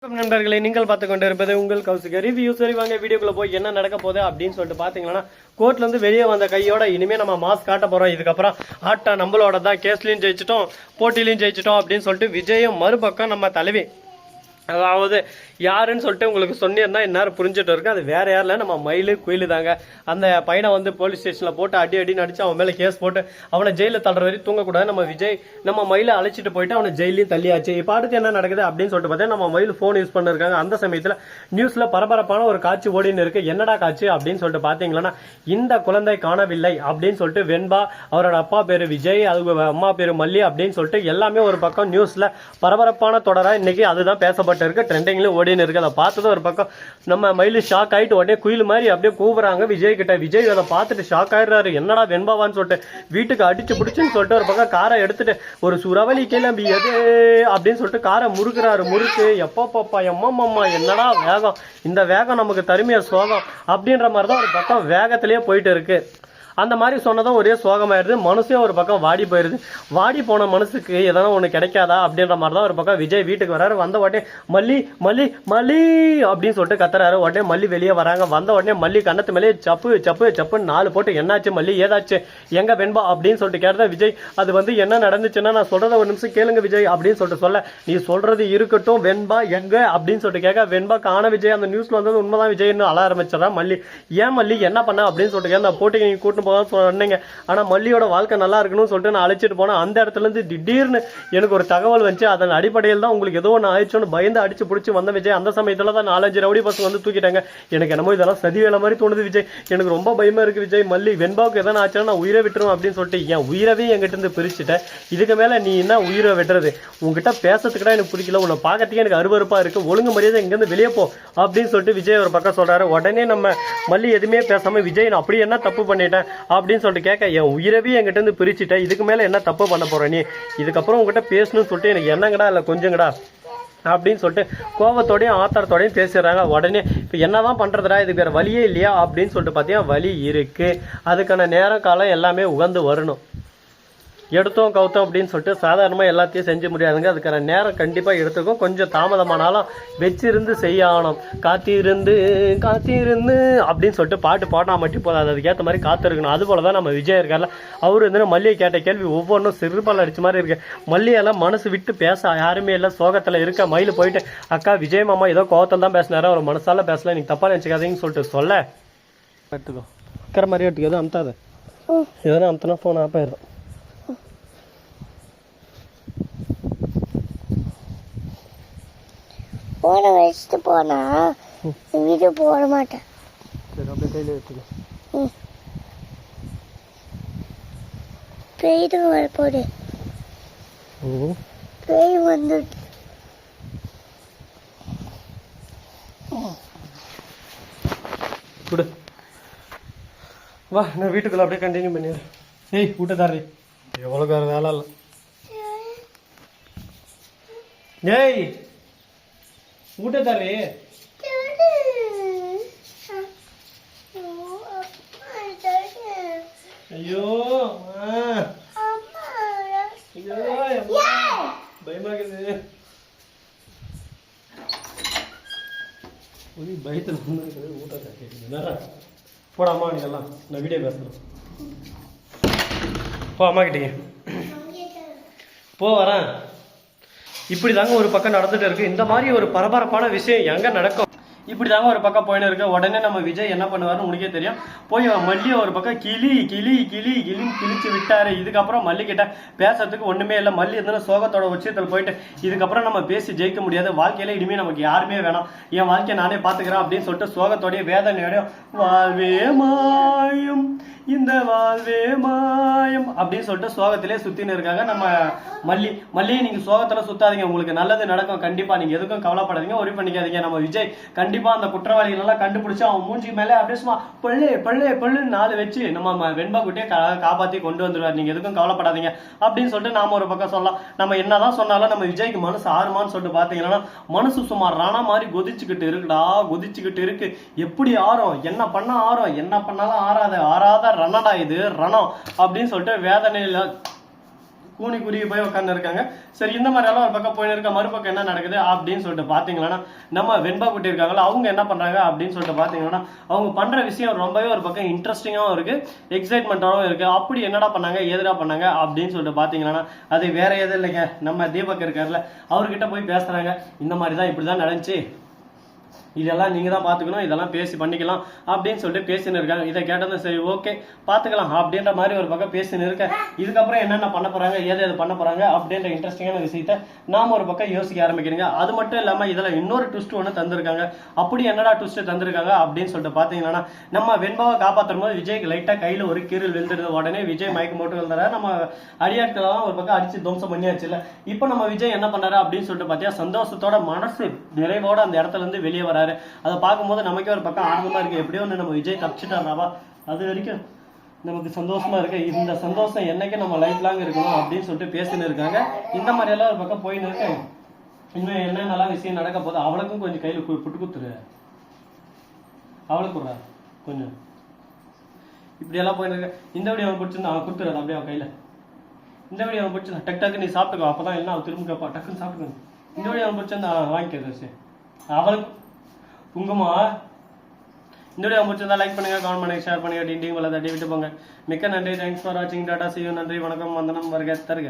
நண்பர்களை நீங்கள் பார்த்து கொண்டு இருப்பது உங்கள் கௌசிக ரிவ்யூ. சரி வாங்க வீடியோக்குள்ள போய் என்ன நடக்க போகுது அப்படின்னு சொல்லிட்டு பாத்தீங்கன்னா, கோர்ட்ல இருந்து வெளியே வந்த கையோட இனிமே நம்ம மாஸ் காட்ட போறோம். இதுக்கப்புறம் ஆட்டா நம்மளோட தான், கேஸ்லயும் ஜெயிச்சிட்டோம் போட்டிலையும் ஜெயிச்சிட்டோம் அப்படின்னு சொல்லிட்டு விஜயும் மறுபக்கம் நம்ம தலைவி, அதாவது யாருன்னு சொல்லிட்டு உங்களுக்கு சொன்னிருந்தா இந்நேரம் புரிஞ்சுட்டு இருக்கு. அது வேற யாரில் நம்ம மயிலு குயிலு தாங்க. அந்த பையனை வந்து போலீஸ் ஸ்டேஷன்ல போட்டு அடி நடிச்சு அவன் மேல கேஸ் போட்டு அவனை ஜெயில தள்ளுற வரைக்கும் தூங்கக்கூடாது. நம்ம விஜய் நம்ம மயிலை அழைச்சிட்டு போயிட்டு அவனை ஜெயிலையும் தள்ளியாச்சு. இப்போ அடுத்து என்ன நடக்குது அப்படின்னு சொல்லிட்டு பார்த்தா, நம்ம மயில் போன் யூஸ் பண்ணிருக்காங்க. அந்த சமயத்துல நியூஸ்ல பரபரப்பான ஒரு காட்சி ஓடின்னு இருக்கு. என்னடா காட்சி அப்படின்னு சொல்லிட்டு பாத்தீங்கன்னா, இந்த குழந்தை காணவில்லை அப்படின்னு சொல்லிட்டு வெண்பா, அவரோட அப்பா பேரு விஜய், அது அம்மா பேரு மல்லி அப்படின்னு சொல்லிட்டு எல்லாமே ஒரு பக்கம் நியூஸ்ல பரபரப்பான தொடரா இன்னைக்கு அதுதான் பேசப்பட்டு இருக்கு. ட்ரெண்டிங்ல ஓடின்னு இருக்கு. அதை பார்த்தது ஒரு பக்கம் நம்ம மயிலு ஷாக் ஆயிட்டு உடனே குயில் மாதிரி அப்படியே கூவுறாங்க விஜய் கிட்ட. விஜய் அதை பார்த்துட்டு ஷாக் ஆயிடுறாரு. என்னடா வெண்பாவான்னு சொல்லிட்டு வீட்டுக்கு அடிச்சு பிடிச்சுன்னு சொல்லிட்டு ஒரு பக்கம் காரை எடுத்துட்டு ஒரு சுரவலி கிளம்பி எது அப்படின்னு சொல்லிட்டு காரை முறுக்குறாரு. முறுக்கு எப்பப்பா எம்மம்மா என்னடா வேகம், இந்த வேகம் நமக்கு தருமைய சோகம் அப்படின்ற மாதிரி தான் ஒரு பக்கம் வேகத்திலேயே போயிட்டு இருக்கு. அந்த மாதிரி சொன்னதும் ஒரே சோகமாயிருது. மனசே ஒரு பக்கம் வாடி போயிருது. வாடி போன மனசுக்கு எதனா ஒன்று கிடைக்காதா அப்படின்ற மாதிரி தான் ஒரு பக்கம் விஜய் வீட்டுக்கு வராரு. வந்த உடனே மல்லி மல்லி மல்லி அப்படின்னு சொல்லிட்டு கத்துறாரு. உடனே மல்லி வெளியே வராங்க. வந்த உடனே மல்லி கண்ணத்து மேலே சப்பு சப்பு சப்புன்னு 4 போட்டு என்னாச்சு மல்லி, ஏதாச்சு, எங்க வெண்பா அப்படின்னு சொல்லிட்டு கேட்டதா விஜய், அது வந்து என்ன நடந்துச்சுன்னா நான் சொல்றத ஒரு நிமிஷம் கேளுங்க விஜய் அப்படின்னு சொல்லிட்டு சொல்ல, நீ சொல்றது இருக்கட்டும் வெண்பா எங்க அப்படின்னு சொல்லிட்டு கேட்க, வெண்பா காண விஜய், அந்த நியூஸ்ல வந்தது உண்மைதான் விஜய்னு அழ ஆரம்பிச்சிடறா மல்லி. ஏன் மல்லி என்ன பண்ண அப்படின்னு சொல்லிட்டு கேட்க, நான் போட்டு நீங்க கூட்டு சொன்னீங்க, ஆனா மல்லியோட வாழ்க்கை நல்லா இருக்கணும்னு சொல்லிட்டு நான் அழைச்சிட்டு போனேன். அந்த இடத்துல இருந்து திடீர்னு எனக்கு ஒரு தகவல் வந்துச்சு. அதன் அடிப்படையில் தான் உங்களுக்கு ஏதோ ஒன்று ஆயிடுச்சோன்னு பயந்து அடிச்சு பிடிச்சி வந்த விஜய். அந்த சமயத்துல தான் 4-5 ரவுடி பசங்க வந்து தூக்கிட்டாங்க. எனக்கு என்னமோ இதெல்லாம் சதி வேலை மாதிரி தோணுது விஜய். எனக்கு ரொம்ப பயமா இருக்கு விஜய். மல்லி வெண்பாவுக்கு எதனா ஆச்சுன்னா நான் உயிரை விட்டுருவேன் அப்படின்னு சொல்லிட்டு என் உயிரவே என்கிட்ட இருந்து பிரிச்சுட்டேன். இதுக்கு மேல நீ என்ன உயிரை விடுறது? உங்ககிட்ட பேசுறதுக்கிட்ட எனக்கு பிடிக்கல, உன்னை பார்க்கறதுக்கே எனக்கு அருவருப்பா இருக்கு, ஒழுங்கு மரியாதை இங்க இருந்து வெளியே போ அப்படின்னு சொல்லிட்டு விஜய் ஒரு பக்கம் சொல்றாரு. உடனே நம்ம மல்லி எதுவுமே பேசாம, விஜய் நான் அப்படி என்ன தப்பு பண்ணிட்டேன் அப்படின்னு சொல்லிட்டு கேட்க, என் உயிரவே என்கிட்ட இருந்து பிரிச்சுட்டேன், இதுக்கு மேல என்ன தப்பு பண்ண போற நீ? இதுக்கப்புறம் உங்ககிட்ட பேசணும்னு சொல்லிட்டு எனக்கு என்னங்கடா இல்ல கொஞ்சங்கடா அப்படின்னு சொல்லிட்டு கோபத்தோடையும் ஆத்திரத்தோடையும் பேசிடுறாங்க. உடனே இப்போ என்னதான் பண்றதுடா, இதுக்கு வேற வழியே இல்லையா அப்படின்னு சொல்லிட்டு பார்த்தீங்கன்னா, வழி இருக்கு. அதுக்கான நேரம் காலம் எல்லாமே உகந்து வரணும். எடுத்தோம் கவுத்தோம் அப்படின்னு சொல்லிட்டு சாதாரணமாக எல்லாத்தையும் செஞ்சு முடியாதுங்க. அதுக்கான நேரம் கண்டிப்பாக எடுத்துக்கும். கொஞ்சம் தாமதமானாலும் வச்சிருந்து செய்யணும். காத்திருந்து காத்திருந்து அப்படின்னு சொல்லிட்டு பாட்டு பாடினா மட்டும் போதாது, அதுக்கேற்ற மாதிரி காத்திருக்கணும். அது போல தான் நம்ம விஜய் இருக்கார்ல, அவரு வந்து மல்லியை கேட்ட கேள்வி ஒவ்வொன்றும் சிறுபால் அடிச்ச மாதிரி இருக்கு. மல்லியெல்லாம் மனசு விட்டு பேச யாருமே இல்லை, சோகத்தில் இருக்க. மயில் போயிட்டு, அக்கா விஜய் மாமா ஏதோ கோவத்தில் தான் பேசினாரு, அவர் மனசால பேசல, நீங்க தப்பா நினச்சிக்காதீங்கன்னு சொல்லிட்டு சொல்ல, எடுத்துக்கோ இருக்கிற மாதிரி எடுத்துக்க, எதுவும் அமுத்தாது, எதனா அமுத்தினா ஃபோன் ஆஃப் ஆயிடும். போன வச்சுட்டு போனா வீடியோ போட மாட்டேன். சரி அப்படியே கையில் எடுத்துக்கோ. பேய் தான் வரப்போடு. பேய் வந்துட்டு விடு, வா நான் வீட்டுக்குள்ள அப்படியே கண்டினியூ பண்ணிடுறேன். ஏய் வீட்டுக்காரே, எவ்வளோக்கார வேலை இல்லை. ஏய் வீட்டுக்காரே, ஐயோ பயமாக்குது. பயத்தில் போட அம்மா நீங்கெல்லாம், நான் வீடியோ பேசுகிறேன். போ அம்மா கிட்டீங்க போ, வரேன். இப்படி தாங்க ஒரு பக்கம் நடந்துட்டு இருக்கு. இந்த மாதிரி ஒரு பரபரப்பான விஷயம் எங்க நடக்கும், இப்படி தாங்க ஒரு பக்கம் போயின்னு இருக்கு. உடனே நம்ம விஜய் என்ன பண்ணுவாருன்னு உனக்கே தெரியும். போய் மல்லியை ஒரு பக்கம் கிளி கிளி கிளி கிளின்னு கிழிச்சு விட்டாரு. இதுக்கப்புறம் மல்லி கிட்ட பேசுறதுக்கு ஒண்ணுமே இல்லை. மல்லி இருந்தாலும் சோகத்தோட உச்சத்தில் போயிட்டு, இதுக்கப்புறம் நம்ம பேசி ஜெயிக்க முடியாது, வாழ்க்கையில இனிமே நமக்கு யாருமே வேணாம், என் வாழ்க்கையை நானே பாத்துக்கிறேன் அப்படின்னு சொல்லிட்டு சோகத்தோடைய வேதனையோட வாழ்வே மாயம் இந்த வாழ்வே மாயம் அப்படின்னு சொல்லிட்டு சோகத்திலே சுத்தின்னு இருக்காங்க நம்ம மல்லி நீங்க சோகத்துல சுத்தாதீங்க, உங்களுக்கு நல்லது நடக்கும் கண்டிப்பா, நீங்க எதுக்கும் கவலைப்படாதீங்க, ஒரி பண்ணிக்காதீங்க. நம்ம விஜய் கண்டிப்பா அந்த குற்றவாளிகள் எல்லாம் கண்டுபிடிச்சு அவன் மூஞ்சி மேலே அப்படியே சும்மா பள்ளு பள்ளு பள்ளுன்னு 4 வச்சு நம்ம வெண்பா குட்டியை காப்பாத்தி கொண்டு வந்துருவார், நீங்க எதுக்கும் கவலைப்படாதீங்க அப்படின்னு சொல்லிட்டு நாம ஒரு பக்கம் சொல்லலாம். நம்ம என்னதான் சொன்னாலும் நம்ம விஜய்க்கு மனசு ஆறுமான்னு சொல்லிட்டு பாத்தீங்கன்னா, மனசு சுமார் ராணா மாதிரி கொதிச்சுக்கிட்டு இருக்குடா, கொதிச்சுக்கிட்டு இருக்கு. எப்படி ஆறும், என்ன பண்ணா ஆறும், என்ன பண்ணாலும் ஆறாத ரணடா இது ரணம் அப்படின்னு சொல்லிட்டு வேதனையில கூனி குறுகி போய் உட்கார்ந்து இருக்காங்க. சரி இந்த மாதிரி எல்லாம் ஒரு பக்கம் போயின்னு இருக்க, மறுபக்கம் என்ன நடக்குது அப்படின்னு சொல்லிட்டு பாத்தீங்கன்னா நம்ம வெண்பா குட்டி இருக்காங்களா அவங்க என்ன பண்றாங்க அப்படின்னு சொல்லிட்டு பாத்தீங்கன்னா அவங்க பண்ற விஷயம் ரொம்பவே ஒரு பக்கம் இன்ட்ரெஸ்டிங்காகவும் இருக்கு, எக்ஸைட்மெண்ட்டாகவும் இருக்கு. அப்படி என்னடா பண்ணாங்க ஏதுடா பண்ணாங்க அப்படின்னு சொல்லிட்டு பாத்தீங்கன்னா அது வேற எதுவும் இல்லைங்க, நம்ம தீபக் இருக்காருல்ல அவர்கிட்ட போய் பேசுறாங்க. இந்த மாதிரி தான் இப்படிதான் நடந்துச்சு, இதெல்லாம் நீங்க தான் பாத்துக்கணும், இதெல்லாம் பேசி பண்ணிக்கலாம் அப்படின்னு சொல்லிட்டு பேசின்னு இருக்காங்க. இதை கேட்டதும் சரி ஓகே பாத்துக்கலாம் அப்படின்ற மாதிரி ஒரு பக்கம் பேசின்னு இருக்க. இதுக்கப்புறம் என்னென்ன பண்ண போறாங்க எது பண்ண போறாங்க அப்படின்ற இன்ட்ரெஸ்டிங்கான விஷயத்த நாம ஒரு பக்கம் யோசிக்க ஆரம்பிக்கிறீங்க. அது மட்டும் இல்லாம இதுல இன்னொரு ட்விஸ்ட் ஒன்று தந்திருக்காங்க. அப்படி என்னடா ட்விஸ்ட் தந்திருக்காங்க அப்படின்னு சொல்லிட்டு பாத்தீங்கன்னா நம்ம வெண்பாவை காப்பாற்றும் போது விஜய்க்கு லைட்டா கையில ஒரு கீரல் விழுந்துருது. உடனே விஜய் மயக்கம் போட்டு விழுந்தாரு. நம்ம அடியாட்களெல்லாம் ஒரு பக்கம் அடிச்சு துவம்சம் பண்ணியாச்சு இல்ல. இப்போ நம்ம விஜய் என்ன பண்ணாரு அப்படின்னு சொல்லிட்டு பாத்தியா சந்தோஷத்தோட மனசு நிறைவோட அந்த இடத்துல இருந்து வெளியே வராரு. அதை பார்க்கும்போது நமக்கே ஒரு பக்கம் ஆனந்தமா இருக்கு, எப்படியோ ஒன்று நம்ம விஜய் தப்பிச்சுட்டாராவா, அது வரைக்கும் நமக்கு சந்தோஷமா இருக்கு. இந்த சந்தோஷம் என்னைக்கு நம்ம லைஃப் லாங் இருக்கணும் அப்படின்னு சொல்லிட்டு பேசின்னு இருக்காங்க. இந்த மாதிரி எல்லாம் ஒரு பக்கம் போயின்னு இருக்கு. இன்னும் என்னென்னலாம் விஷயம் நடக்க போகுது, அவளுக்கும் கொஞ்சம் கையில புட்டு குத்துரு, அவளுக்கு விடுறா கொஞ்சம். இப்படி எல்லாம் போயின்னு இருக்கு. இந்த வீடியோ அவன் பிடிச்சிருந்தா அவன் கொடுத்துறாரு அப்படியே அவன் கையில. இந்த வீடியோ அவன் பிடிச்சிருந்தா டக்கு டக்கு நீ சாப்பிட்டுக்கோ, அப்பதான் என்ன அவன் திரும்ப கேட்பா, டக்குன்னு சாப்பிட்டுக்கணும். இந்த வீடியோ அவன் பிடிச்சிருந்தா வாங்கிக்கிறது அவளுக்கு உங்கம்மா. இந்த வீடியோ பிடிச்சிருந்தா லைக் பண்ணுங்க, கமெண்ட் பண்ணுங்க, ஷேர் பண்ணுங்க, டிண்டிங் தட்டி விட்டு போங்க. மிக்க நன்றி, தேங்க்ஸ் ஃபார் வாட்சிங், டாடா, see you, நன்றி, வணக்கம், வந்தனம், வருக, தருக.